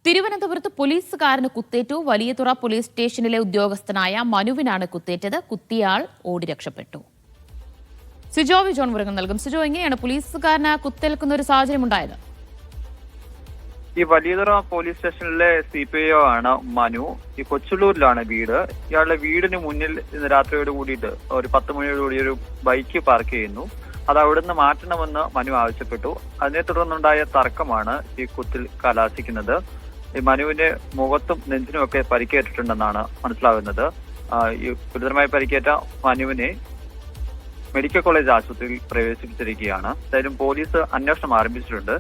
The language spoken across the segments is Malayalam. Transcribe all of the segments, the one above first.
തിരുവനന്തപുരത്ത് പോലീസുകാരന് കുത്തേറ്റു. വലിയതുറ പോലീസ് സ്റ്റേഷനിലെ ഉദ്യോഗസ്ഥനായ മനുവിനാണ് കുത്തേറ്റത്. കുത്തിയാൾ ഓടി രക്ഷപ്പെട്ടു. സിജോ ജോൺ വിവരങ്ങൾ നൽകും. സിജോ, എങ്ങനെയാണ് പോലീസുകാരന് കുത്തേൽക്കുന്ന ഒരു സാഹചര്യം ഉണ്ടായത്? ഈ വലിയതുറ പോലീസ് സ്റ്റേഷനിലെ CPO ആണ് മനു. ഈ കൊച്ചുള്ളൂരിലാണ് വീട്. ഇയാളുടെ വീടിന് മുന്നിൽ ഇന്ന് രാത്രിയോട് കൂടിയിട്ട് ഒരു 10 മണിയോട് കൂടി ഒരു ബൈക്ക് പാർക്ക് ചെയ്യുന്നു. അത് അവിടുന്ന് മാറ്റണമെന്ന് മനു ആവശ്യപ്പെട്ടു. അതിനെ തുടർന്നുണ്ടായ തർക്കമാണ് ഈ കുത്തിൽ കലാശിക്കുന്നത്. ഈ മനുവിന്റെ മുഖത്തും നെഞ്ചിനും ഒക്കെ പരിക്കേറ്റിട്ടുണ്ടെന്നാണ് മനസ്സിലാകുന്നത്. ഈ ഗുരുതരമായി പരിക്കേറ്റ മനുവിനെ മെഡിക്കൽ കോളേജ് ആശുപത്രിയിൽ പ്രവേശിപ്പിച്ചിരിക്കുകയാണ്. എന്തായാലും പോലീസ് അന്വേഷണം ആരംഭിച്ചിട്ടുണ്ട്.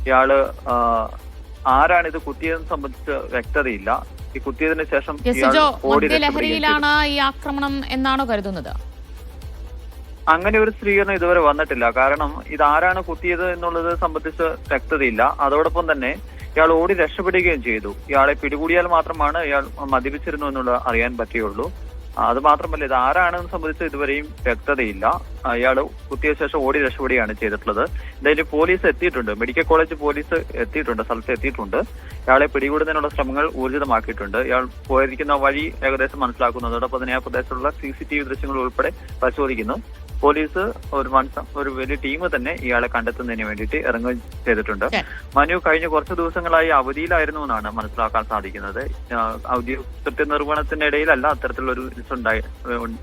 ഇയാള് ആരാണ് ഇത് കുത്തിയതെന്ന് സംബന്ധിച്ച് വ്യക്തതയില്ല. ഈ കുത്തിയതിനു ശേഷം ലഹരിയിലാണ് ഈ ആക്രമണം എന്നാണോ കരുതുന്നത്? അങ്ങനെ ഒരു സ്ഥിരീകരണം ഇതുവരെ വന്നിട്ടില്ല. കാരണം ഇത് ആരാണ് കുത്തിയത് എന്നുള്ളത് സംബന്ധിച്ച് വ്യക്തതയില്ല. അതോടൊപ്പം തന്നെ ഇയാൾ ഓടി രക്ഷപ്പെടുകയും ചെയ്തു. ഇയാളെ പിടികൂടിയാൽ മാത്രമാണ് ഇയാൾ മദ്യപിച്ചിരുന്നു എന്നുള്ളത് അറിയാൻ പറ്റുകയുള്ളൂ. അത് മാത്രമല്ല, ഇത് ആരാണെന്ന് സംബന്ധിച്ച് ഇതുവരെയും വ്യക്തതയില്ല. ഇയാൾ കുത്തിയ ശേഷം ഓടി രക്ഷപ്പെടുകയാണ് ചെയ്തിട്ടുള്ളത്. എന്തായാലും പോലീസ് എത്തിയിട്ടുണ്ട്. മെഡിക്കൽ കോളേജ് പോലീസ് എത്തിയിട്ടുണ്ട്, സ്ഥലത്ത് എത്തിയിട്ടുണ്ട്. ഇയാളെ പിടികൂടുന്നതിനുള്ള ശ്രമങ്ങൾ ഊർജിതമാക്കിയിട്ടുണ്ട്. ഇയാൾ പോയിരിക്കുന്ന വഴി ഏകദേശം മനസ്സിലാക്കുന്നു. അതോടൊപ്പം തന്നെ ആ പ്രദേശത്തുള്ള CCTV ദൃശ്യങ്ങൾ ഉൾപ്പെടെ പരിശോധിക്കുന്നു. പോലീസ് ഒരു വലിയ ടീം തന്നെ ഇയാളെ കണ്ടെത്തുന്നതിന് വേണ്ടിയിട്ട് ഇറങ്ങുകയും ചെയ്തിട്ടുണ്ട്. മനു കഴിഞ്ഞ കുറച്ച് ദിവസങ്ങളായി അവധിയിലായിരുന്നു എന്നാണ് മനസ്സിലാക്കാൻ സാധിക്കുന്നത്. ഔദ്യോഗിക കൃത്യനിർവഹണത്തിനിടയിലല്ല അത്തരത്തിലുള്ള ഒരു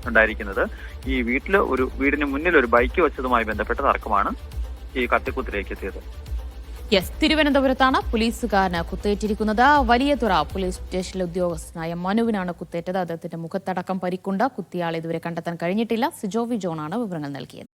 ഉണ്ടായിരിക്കുന്നത്. ഈ വീടിന് മുന്നിൽ ഒരു ബൈക്ക് വെച്ചതുമായി ബന്ധപ്പെട്ട തർക്കമാണ് ഈ കത്തിക്കുത്തിലേക്ക് എത്തിയത്. തിരുവനന്തപുരത്താണ് പോലീസുകാരന് കുത്തേറ്റിരിക്കുന്നത്. വലിയതുറ പോലീസ് സ്റ്റേഷനിലെ ഉദ്യോഗസ്ഥനായ മനുവിനാണ് കുത്തേറ്റത്. അദ്ദേഹത്തിന്റെ മുഖത്തടക്കം പരിക്കുണ്ട്. കുത്തിയാളെ ഇതുവരെ കണ്ടെത്താൻ കഴിഞ്ഞിട്ടില്ല. സിജോ ജോണാണ് വിവരങ്ങൾ നൽകിയത്.